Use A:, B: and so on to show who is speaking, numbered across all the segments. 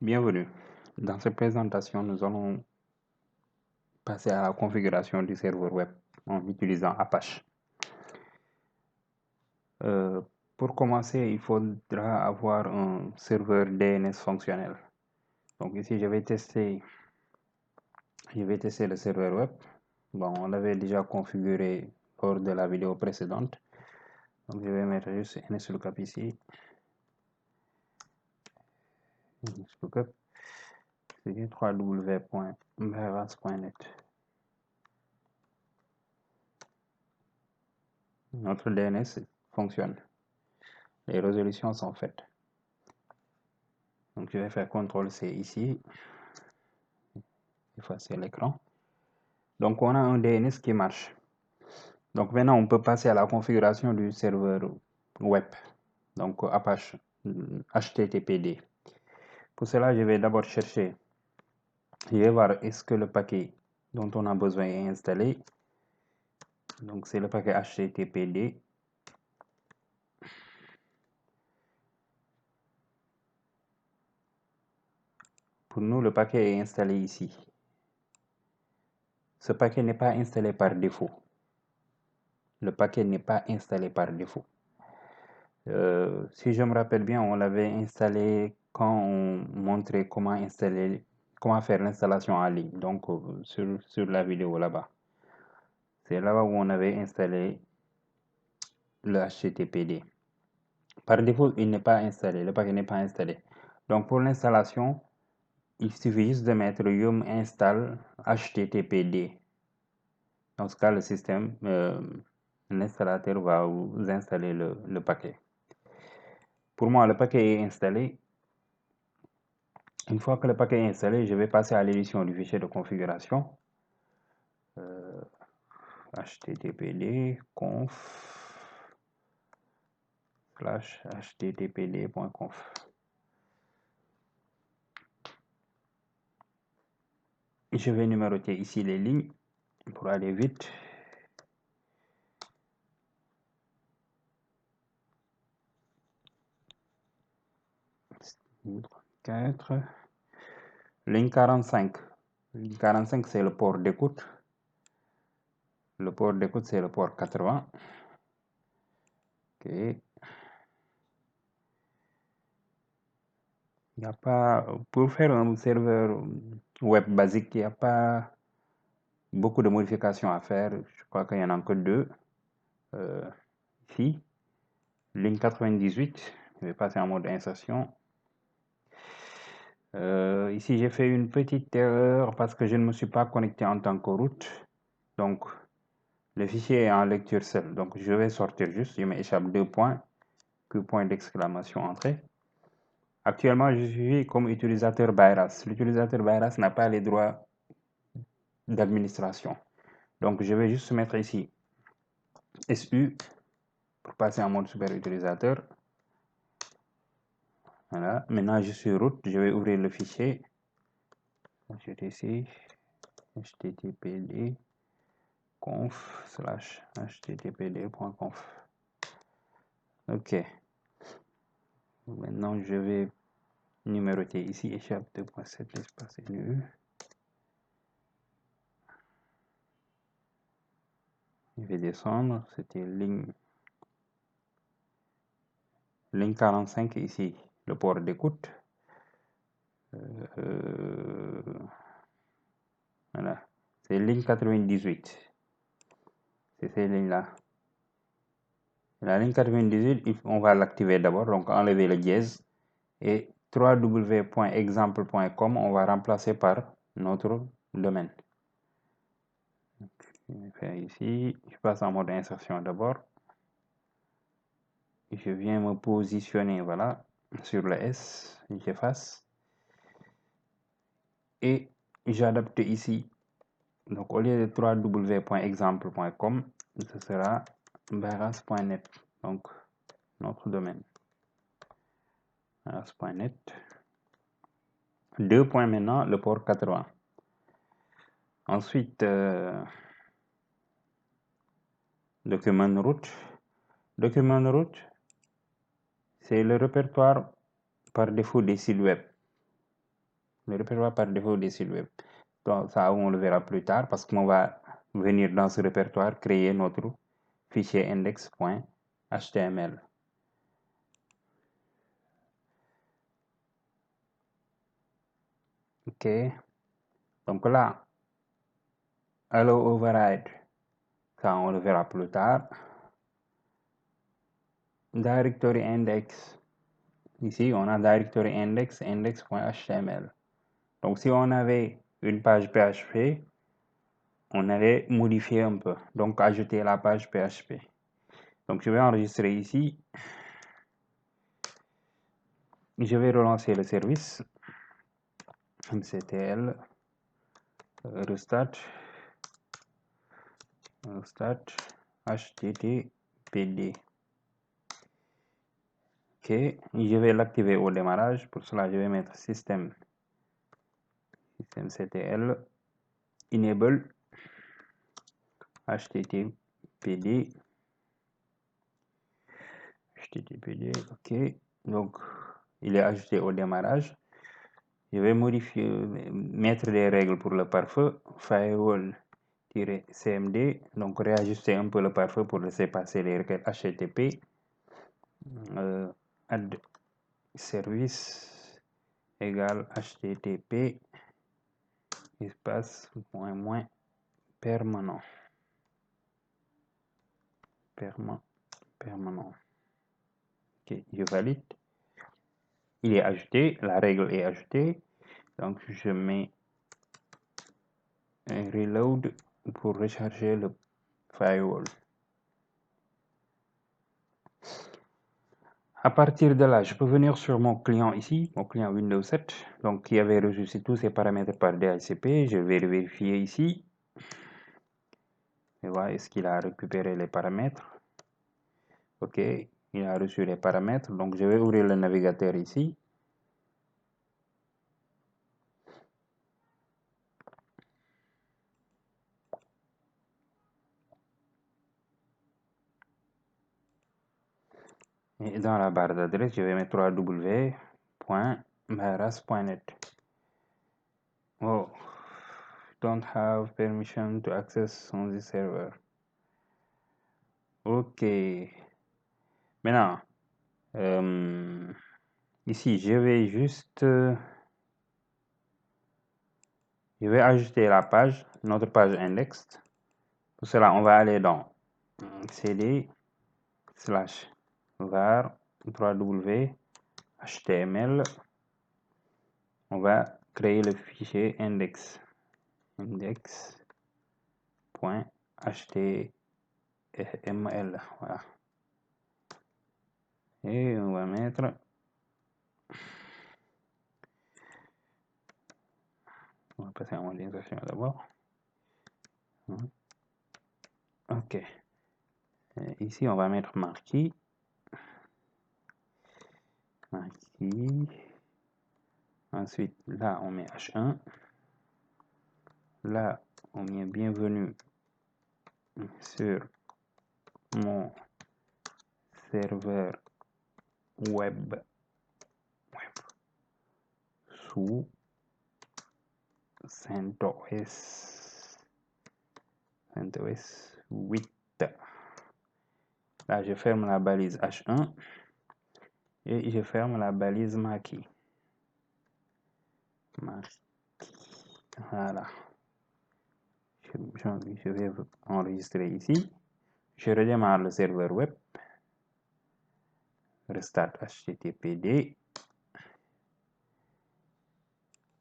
A: Bienvenue. Dans cette présentation, nous allons passer à la configuration du serveur web en utilisant Apache. Pour commencer, il faudra avoir un serveur DNS fonctionnel. Donc ici, je vais tester le serveur web. Bon, on l'avait déjà configuré lors de la vidéo précédente. Donc je vais mettre juste NSLookup ici. NSLookup, c'est www.mberas.net. Notre DNS fonctionne. Les résolutions sont faites. Donc je vais faire CTRL-C ici, effacer l'écran. Donc on a un DNS qui marche. Donc maintenant on peut passer à la configuration du serveur web. Donc Apache HTTPD. Pour cela, je vais d'abord chercher, je vais voir est-ce que le paquet dont on a besoin est installé. Donc c'est le paquet HTTPD. Pour nous, le paquet est installé ici. Ce paquet n'est pas installé par défaut. Le paquet n'est pas installé par défaut. Si je me rappelle bien, on l'avait installé quand on montrait comment faire l'installation en ligne. Donc, sur la vidéo là-bas. C'est là-bas où on avait installé le HTTPD. Par défaut, il n'est pas installé. Le paquet n'est pas installé. Donc, pour l'installation, il suffit juste de mettre yum install HTTPD. Dans ce cas, le système, l'installateur va vous installer le paquet. Pour moi, le paquet est installé. Une fois que le paquet est installé, je vais passer à l'édition du fichier de configuration. httpd conf/httpd.conf. Je vais numéroter ici les lignes pour aller vite. Ligne 45. Ligne 45, c'est le port d'écoute. Le port d'écoute, c'est le port 80. Ok. Il n'y a pas, pour faire un serveur web basique, il n'y a pas beaucoup de modifications à faire. Je crois qu'il n'y en a que deux. Ici, ligne 98, je vais passer en mode insertion. Ici, j'ai fait une petite erreur parce que je ne me suis pas connecté en tant que root. Donc, le fichier est en lecture seul. Donc, je vais sortir juste, je m'échappe 2 points, puis point d'exclamation entrée. Actuellement, je suis comme utilisateur Bayras. L'utilisateur Bayras n'a pas les droits d'administration. Donc, je vais juste mettre ici SU pour passer en mode super utilisateur. Voilà. Maintenant, je suis root. Je vais ouvrir le fichier. httpd conf/httpd.conf. Ok. Maintenant, je vais numéroter ici échappe 2.7 espace NU. Je vais descendre. C'était ligne 45 ici, le port d'écoute. Voilà. C'est ligne 98. C'est ces lignes-là. La ligne 98, on va l'activer d'abord, donc enlever le dièse. Et www.exemple.com, on va remplacer par notre domaine. Je vais faire ici, je passe en mode insertion d'abord. Je viens me positionner, voilà, sur le S, j'efface. Et j'adapte ici. Donc au lieu de www.exemple.com, ce sera mberas.net, donc notre domaine. mberas.net. 2 points maintenant, le port 80. Ensuite, document root. Document root, c'est le répertoire par défaut des sites web. le répertoire par défaut des sites web. Donc ça, on le verra plus tard parce qu'on va venir dans ce répertoire créer notre fichier index.html. Ok, donc là, allow override, ça on le verra plus tard. Directory index, ici on a directory index, index.html. Donc si on avait une page PHP, on allait modifier un peu, donc ajouter la page PHP. Donc je vais enregistrer ici. Je vais relancer le service. mctl restart httpd. Ok, je vais l'activer au démarrage. Pour cela, je vais mettre systemctl enable httpd. Ok, donc il est ajouté au démarrage. Je vais modifier, mettre des règles pour le pare-feu, firewall-cmd, donc réajuster un peu le pare-feu pour laisser passer les requêtes HTTP. Add service égale HTTP espace -- permanent. Permanent. Ok, je valide. Il est ajouté, la règle est ajoutée. Donc je mets un reload pour recharger le firewall. À partir de là, je peux venir sur mon client ici, mon client Windows 7, donc qui avait reçu tous ces paramètres par DHCP. Je vais vérifier ici. Et voir est-ce qu'il a récupéré les paramètres. Ok, il a reçu les paramètres. Donc je vais ouvrir le navigateur ici. Et dans la barre d'adresse, je vais mettre www.maras.net. Oh, don't have permission to access on this server. Ok. Maintenant, ici, je vais juste... je vais ajouter la page, notre page index. Pour cela, on va aller dans cd/var www.html. On va créer le fichier index.html. Voilà. Et on va mettre... on va passer en modélisation d'abord. Ok. Ici, on va mettre marquis. Ensuite, là, on met H1. Là, on met bienvenue sur mon serveur web sous CentOS 8. Là, je ferme la balise H1 et je ferme la balise marquis. Voilà. Je vais enregistrer ici. Je redémarre le serveur web. Restart HTTPD.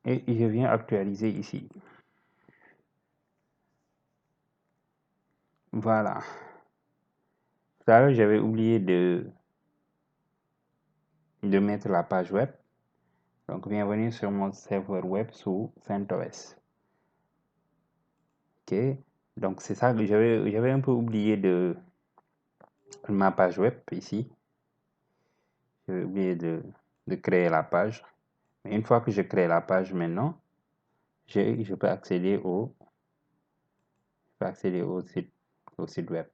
A: Et je viens actualiser ici. Voilà. Tout à l'heure, j'avais oublié de mettre la page web. Donc, bienvenue sur mon serveur web sous CentOS. Ok. Donc, c'est ça que j'avais un peu oublié de ma page web ici. J'avais oublié de créer la page. Mais une fois que je crée la page maintenant, je peux accéder au site web.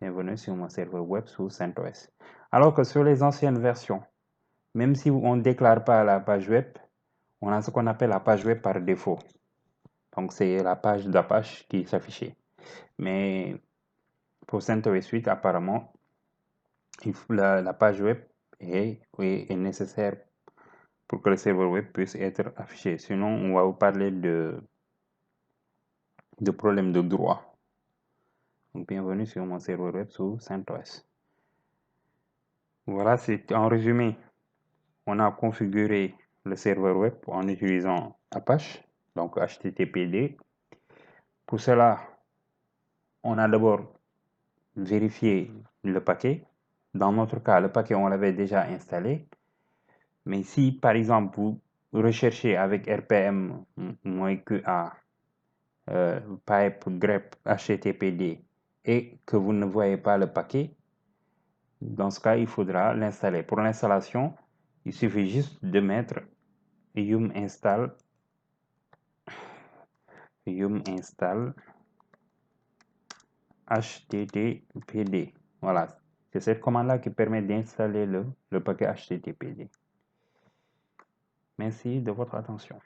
A: Bienvenue sur mon serveur web sous CentOS. Alors que sur les anciennes versions, même si on ne déclare pas la page web, on a ce qu'on appelle la page web par défaut. Donc, c'est la page d'Apache qui s'affichait. Mais pour CentOS 8, apparemment, la page web est nécessaire pour que le serveur web puisse être affiché. Sinon, on va vous parler de problèmes de droit. Donc, bienvenue sur mon serveur web sous CentOS. Voilà, c'est en résumé. On a configuré le serveur web en utilisant Apache, donc HTTPD. Pour cela, on a d'abord vérifié le paquet. Dans notre cas, le paquet, on l'avait déjà installé. Mais si, par exemple, vous recherchez avec RPM-QA pipe grep HTTPD et que vous ne voyez pas le paquet, dans ce cas, il faudra l'installer. Pour l'installation, il suffit juste de mettre yum install HTTPD. Voilà, c'est cette commande-là qui permet d'installer le paquet HTTPD. Merci de votre attention.